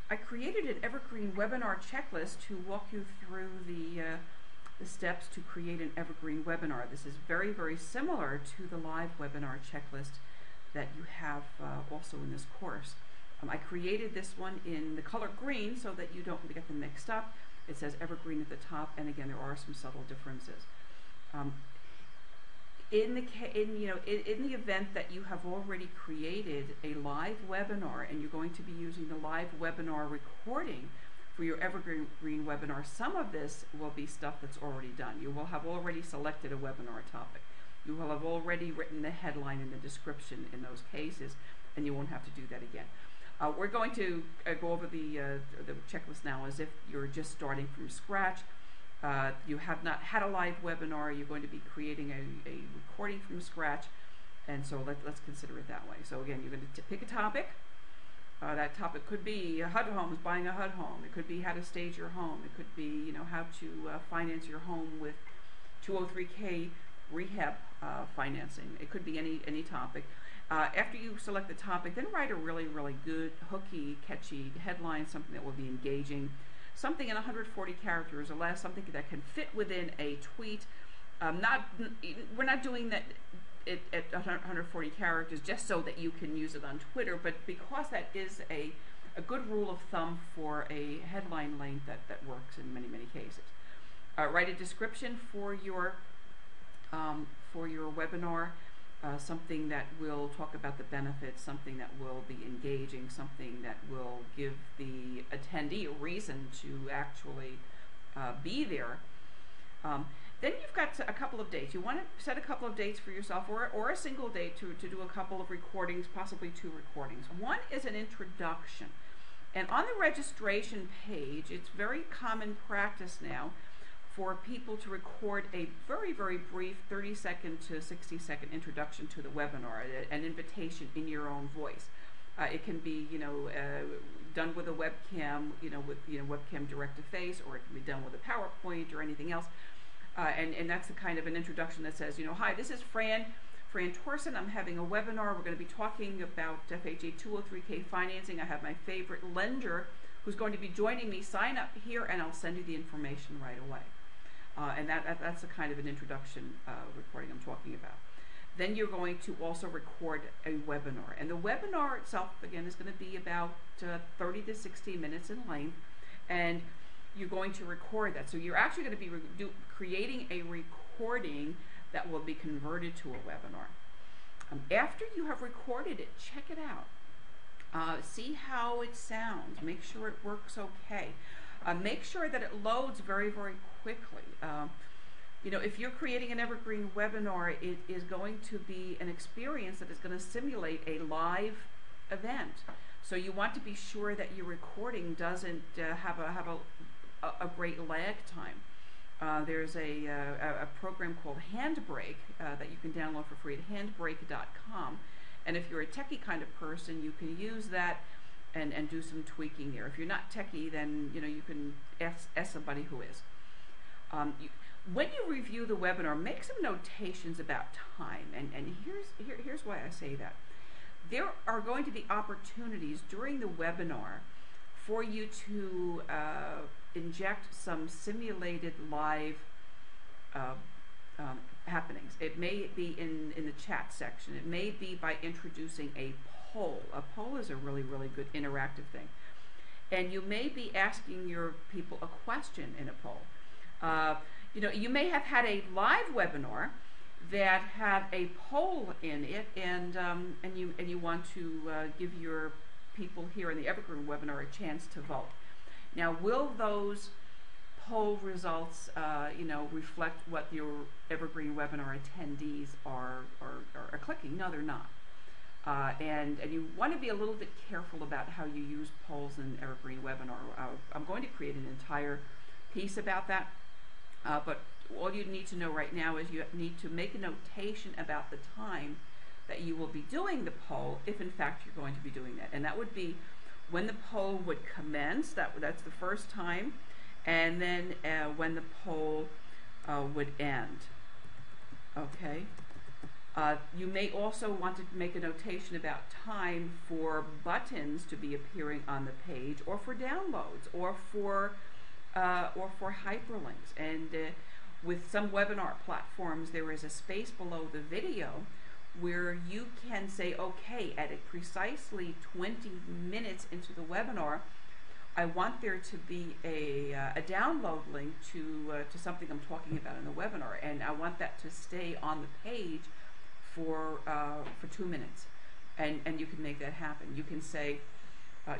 I created an Evergreen webinar checklist to walk you through the steps to create an Evergreen webinar. This is very, very similar to the live webinar checklist that you have also in this course. I created this one in the color green so that you don't get them mixed up. It says Evergreen at the top, and again, there are some subtle differences. In the event that you have already created a live webinar and you're going to be using the live webinar recording for your Evergreen webinar, some of this will be stuff that's already done. You will have already selected a webinar topic. You will have already written the headline and the description in those cases, and you won't have to do that again. We're going to go over the checklist now as if you're just starting from scratch. You have not had a live webinar. You're going to be creating a recording from scratch, and so let's consider it that way. So again, you're going to pick a topic. That topic could be HUD homes, buying a HUD home. It could be how to stage your home. It could be how to finance your home with 203K rehab financing. It could be any topic. After you select the topic, then write a really, really good, hooky, catchy headline, something that will be engaging, something in 140 characters or less, something that can fit within a tweet. We're not doing that at 140 characters just so that you can use it on Twitter, but because that is a good rule of thumb for a headline length that works in many, many cases. Write a description for your webinar. Something that will talk about the benefits, something that will be engaging, something that will give the attendee a reason to actually be there. Then you've got a couple of dates. You want to set a couple of dates for yourself, or a single date to do a couple of recordings, possibly 2 recordings. One is an introduction. And on the registration page, it's very common practice now for people to record a very, very brief 30-second to 60-second introduction to the webinar, an invitation in your own voice. It can be, done with a webcam, webcam direct to face, or it can be done with a PowerPoint or anything else. And that's the kind of an introduction that says, hi, this is Fran Torsen. I'm having a webinar. We're going to be talking about FHA 203K financing. I have my favorite lender who's going to be joining me. Sign up here, and I'll send you the information right away. And that's the kind of an introduction recording I'm talking about. Then you're going to also record a webinar. And the webinar itself, again, is going to be about 30 to 60 minutes in length. And you're going to record that. So you're actually going to be creating a recording that will be converted to a webinar. After you have recorded it, check it out. See how it sounds. Make sure it works okay. Make sure that it loads very, very quickly. If you're creating an Evergreen webinar, it is going to be an experience that is going to simulate a live event. So you want to be sure that your recording doesn't have a great lag time. There's a program called Handbrake that you can download for free at handbrake.com. And if you're a techie kind of person, you can use that and do some tweaking there. If you're not techie, then you can ask somebody who is. When you review the webinar, make some notations about time, and here's why I say that. There are going to be opportunities during the webinar for you to inject some simulated live happenings. It may be in the chat section. It may be by introducing a poll. A poll is a really, really good interactive thing. And you may be asking your people a question in a poll. You may have had a live webinar that had a poll in it, and you want to give your people here in the Evergreen webinar a chance to vote. Now, will those poll results, reflect what your Evergreen webinar attendees are clicking? No, they're not. And you want to be a little bit careful about how you use polls in Evergreen webinar. I'm going to create an entire piece about that, but all you need to know right now is you need to make a notation about the time that you will be doing the poll, if in fact you're going to be doing that. And that would be when the poll would commence, that's the first time, and then when the poll would end. Okay. You may also want to make a notation about time for buttons to be appearing on the page, or for downloads, or for hyperlinks. And with some webinar platforms, there is a space below the video where you can say, okay, at precisely 20 minutes into the webinar, I want there to be a download link to something I'm talking about in the webinar, and I want that to stay on the page for 2 minutes, and you can make that happen. You can say,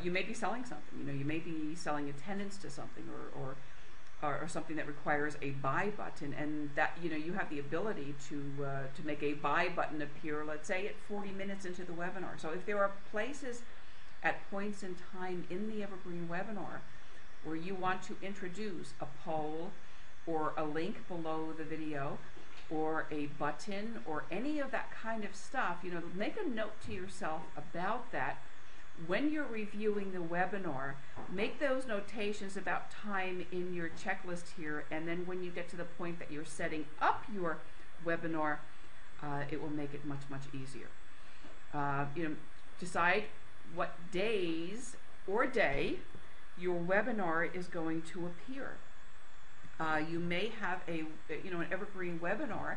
you may be selling something. You may be selling attendance to something, or something that requires a buy button, and that you have the ability to make a buy button appear, let's say, at 40 minutes into the webinar. So if there are places at points in time in the Evergreen webinar where you want to introduce a poll or a link below the video or a button or any of that kind of stuff, make a note to yourself about that. When you're reviewing the webinar, make those notations about time in your checklist here, and then when you get to the point that you're setting up your webinar, it will make it much, much easier. Decide what days or day your webinar is going to appear. You may have an Evergreen webinar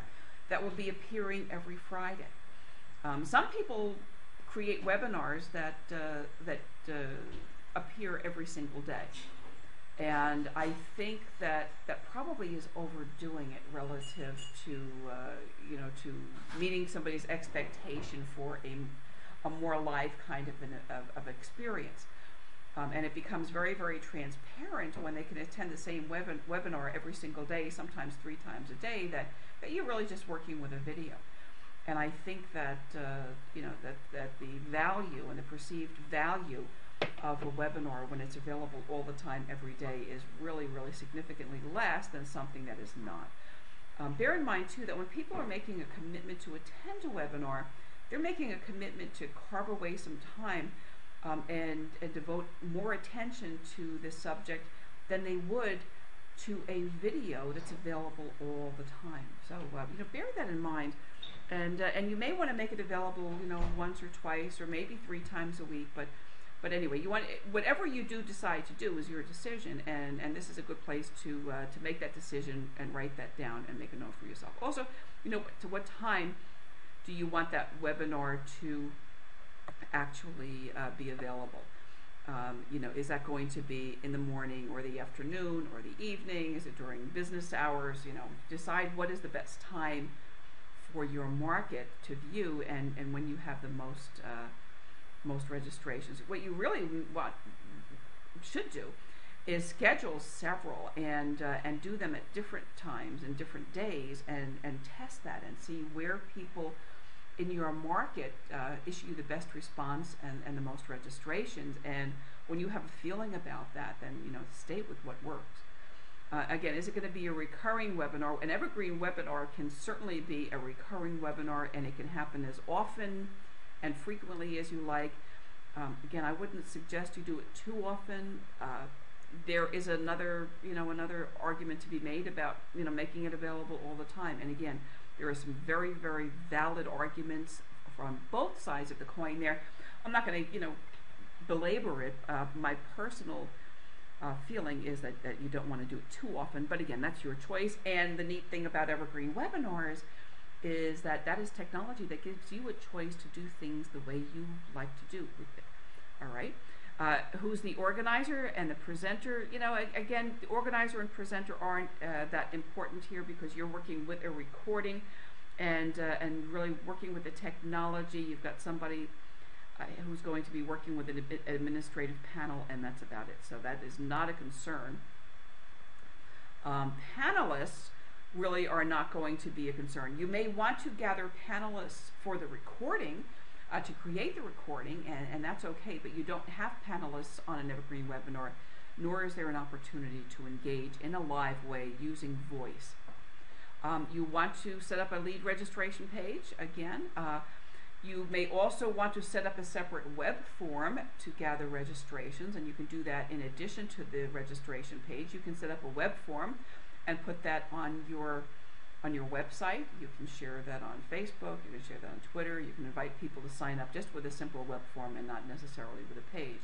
that will be appearing every Friday. Some people create webinars that appear every single day, and I think that probably is overdoing it relative to to meeting somebody's expectation for a more live kind of experience. And it becomes very, very transparent when they can attend the same webinar every single day, sometimes 3 times a day, that you're really just working with a video. And I think that that the value and the perceived value of a webinar when it's available all the time every day is really, really significantly less than something that is not. Bear in mind too that when people are making a commitment to attend a webinar, they're making a commitment to carve away some time and devote more attention to this subject than they would to a video that's available all the time. So bear that in mind, and you may want to make it available once or twice or maybe 3 times a week. But anyway, you want whatever you do decide to do is your decision, and this is a good place to make that decision and write that down and make a note for yourself. Also, to what time do you want that webinar to actually be available? Is that going to be in the morning or the afternoon or the evening? Is it during business hours? Decide what is the best time for your market to view, and when you have the most registrations. What you really should do is schedule several and do them at different times and different days, and test that and see where people in your market issue the best response and the most registrations. And when you have a feeling about that, then stay with what works. Again, is it going to be a recurring webinar? An Evergreen webinar can certainly be a recurring webinar, and it can happen as often and frequently as you like. Again, I wouldn't suggest you do it too often. There is another argument to be made about making it available all the time. And again, there are some very, very valid arguments from both sides of the coin there. I'm not going to belabor it. My personal feeling is that you don't want to do it too often, but again, that's your choice. And the neat thing about Evergreen webinars is that is technology that gives you a choice to do things the way you like to do with it. All right. Who's the organizer and the presenter? Again, the organizer and presenter aren't that important here, because you're working with a recording and really working with the technology. You've got somebody who's going to be working with an administrative panel, and that's about it. So that is not a concern. Panelists really are not going to be a concern. You may want to gather panelists for the recording, to create the recording, and that's okay, but you don't have panelists on an Evergreen webinar, nor is there an opportunity to engage in a live way using voice. You want to set up a lead registration page. Again, you may also want to set up a separate web form to gather registrations, and you can do that in addition to the registration page. You can set up a web form and put that on your on your website. You can share that on Facebook, you can share that on Twitter, you can invite people to sign up just with a simple web form and not necessarily with a page.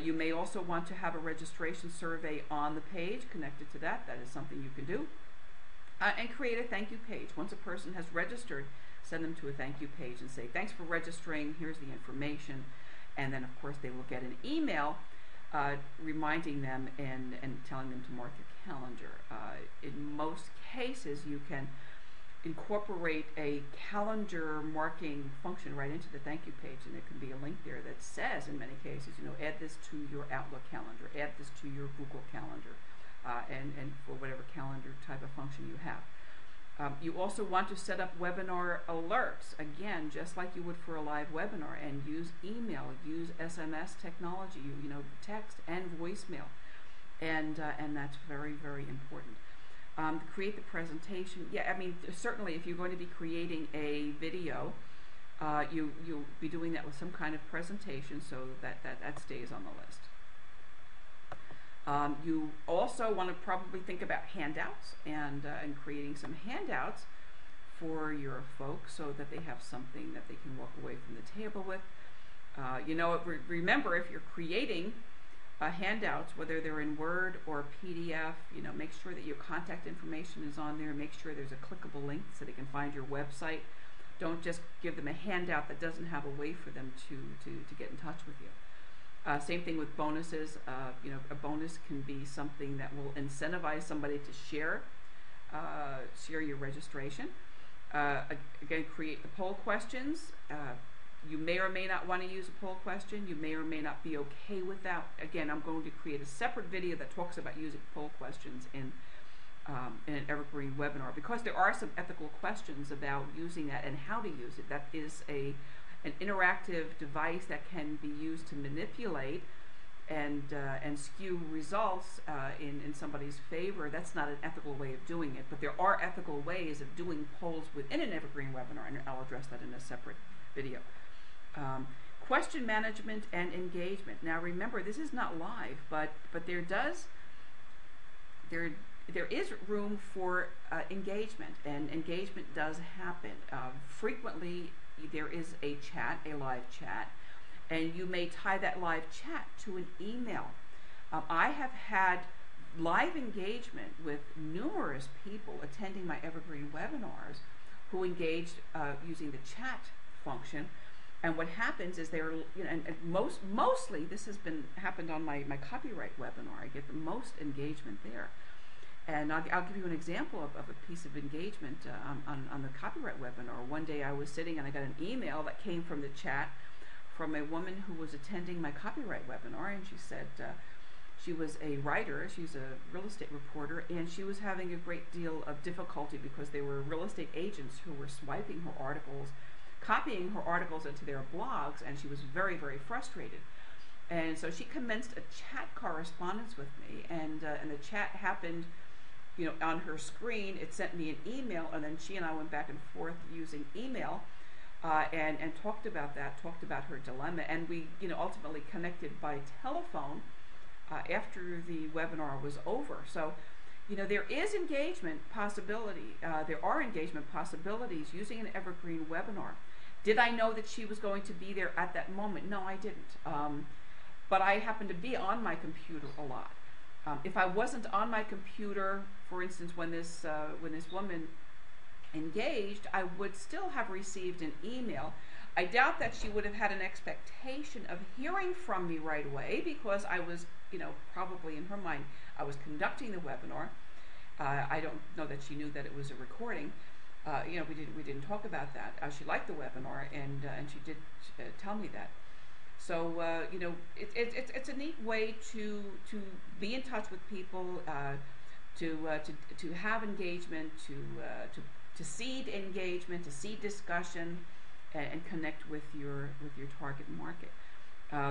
You may also want to have a registration survey on the page connected to that. That is something you can do. And create a thank you page. Once a person has registered, send them to a thank you page and say, thanks for registering, here's the information. And then, of course, they will get an email reminding them and telling them to mark their calendar. In most cases, you can incorporate a calendar marking function right into the thank you page, and there can be a link there that says, in many cases, add this to your Outlook calendar, add this to your Google calendar, and for whatever calendar type of function you have. You also want to set up webinar alerts, again, just like you would for a live webinar, and use email, use SMS technology, text and voicemail, and that's very, very important. Create the presentation. Yeah, I mean, certainly if you're going to be creating a video, you'll be doing that with some kind of presentation, so that stays on the list. You also want to probably think about handouts and creating some handouts for your folks so that they have something that they can walk away from the table with. Remember, if you're creating handouts, whether they're in Word or PDF, make sure that your contact information is on there. Make sure there's a clickable link so they can find your website. Don't just give them a handout that doesn't have a way for them to get in touch with you. Same thing with bonuses. A bonus can be something that will incentivize somebody to share your registration. Again, create the poll questions. You may or may not want to use a poll question. You may or may not be okay with that. Again, I'm going to create a separate video that talks about using poll questions in an Evergreen webinar, because there are some ethical questions about using that and how to use it. That is an interactive device that can be used to manipulate and skew results in somebody's favor. That's not an ethical way of doing it, but there are ethical ways of doing polls within an Evergreen webinar, and I'll address that in a separate video. Question management and engagement. Now remember, this is not live, but there is room for engagement, and engagement does happen. Frequently there is a live chat, and you may tie that live chat to an email. I have had live engagement with numerous people attending my Evergreen webinars who engaged using the chat function. And what happens is they're, and mostly this has happened on my copyright webinar. I get the most engagement there. And I'll give you an example of a piece of engagement on the copyright webinar. One day I was sitting and I got an email that came from the chat from a woman who was attending my copyright webinar, and she said she was a writer, she's a real estate reporter, and she was having a great deal of difficulty because there were real estate agents who were swiping her articles, copying her articles into their blogs, and she was very, very frustrated. And so she commenced a chat correspondence with me, and the chat happened on her screen. It sent me an email, and then she and I went back and forth using email and talked about her dilemma, and we ultimately connected by telephone after the webinar was over. So there is engagement possibility. There are engagement possibilities using an Evergreen webinar. Did I know that she was going to be there at that moment? No, I didn't. But I happened to be on my computer a lot. If I wasn't on my computer, for instance, when this woman engaged, I would still have received an email. I doubt that she would have had an expectation of hearing from me right away, because I was, probably in her mind, I was conducting the webinar. I don't know that she knew that it was a recording. We didn't talk about that. She liked the webinar, and she did tell me that. So it's a neat way to be in touch with people, to have engagement, to seed engagement, to seed discussion, and connect with your target market.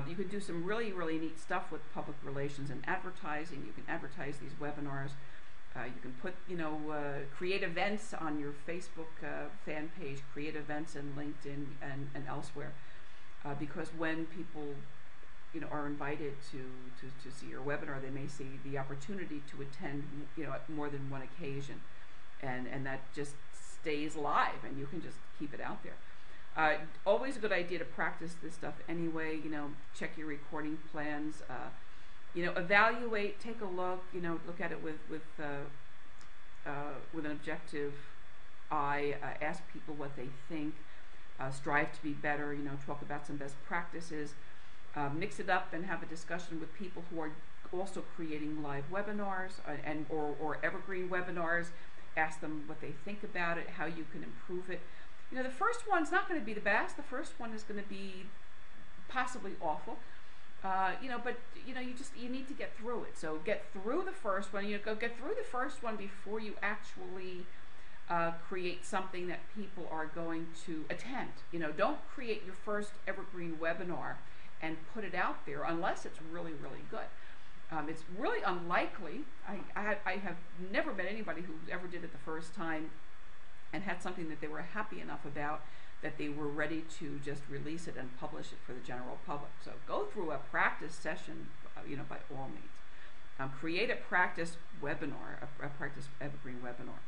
You can do some really, really neat stuff with public relations and advertising. You can advertise these webinars. You can put, create events on your Facebook fan page, create events in LinkedIn and elsewhere, because when people, are invited to see your webinar, they may see the opportunity to attend, at more than one occasion, and that just stays live, and you can just keep it out there. Always a good idea to practice this stuff anyway. Check your recording plans. Evaluate, take a look. Look at it with an objective eye. Ask people what they think. Strive to be better. Talk about some best practices. Mix it up and have a discussion with people who are also creating live webinars or evergreen webinars. Ask them what they think about it, how you can improve it. The first one's not going to be the best. The first one is going to be possibly awful. But you need to get through it. So get through the first one. Get through the first one before you actually create something that people are going to attend. Don't create your first evergreen webinar and put it out there unless it's really, really good. It's really unlikely. I have never met anybody who ever did it the first time and had something that they were happy enough about that they were ready to just release it and publish it for the general public. So go through a practice session, by all means. Create a practice webinar, a practice evergreen webinar.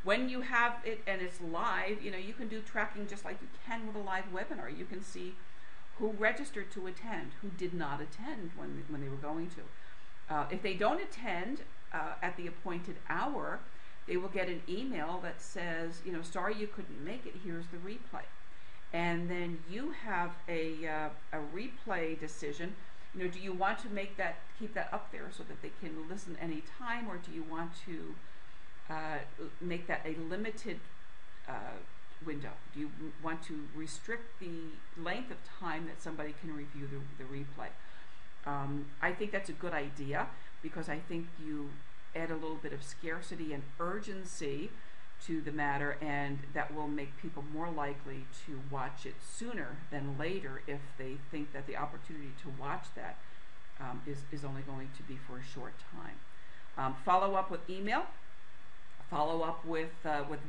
When you have it and it's live, you can do tracking just like you can with a live webinar. You can see who registered to attend, who did not attend when they were going to. If they don't attend at the appointed hour, they will get an email that says, sorry you couldn't make it, here's the replay. And then you have a replay decision. Do you want to keep that up there so that they can listen anytime, or do you want to make that a limited window? Do you want to restrict the length of time that somebody can review the replay? I think that's a good idea, because I think you add a little bit of scarcity and urgency to the matter, and that will make people more likely to watch it sooner than later if they think that the opportunity to watch that is only going to be for a short time. Follow up with email. Follow up with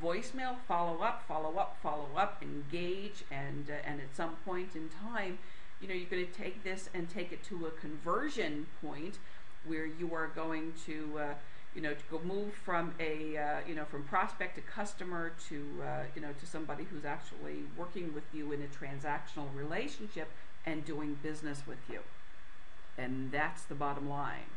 voicemail. Follow up. Engage, and at some point in time, you're going to take this and take it to a conversion point where you are going to go move from from prospect to customer to to somebody who's actually working with you in a transactional relationship and doing business with you. And that's the bottom line.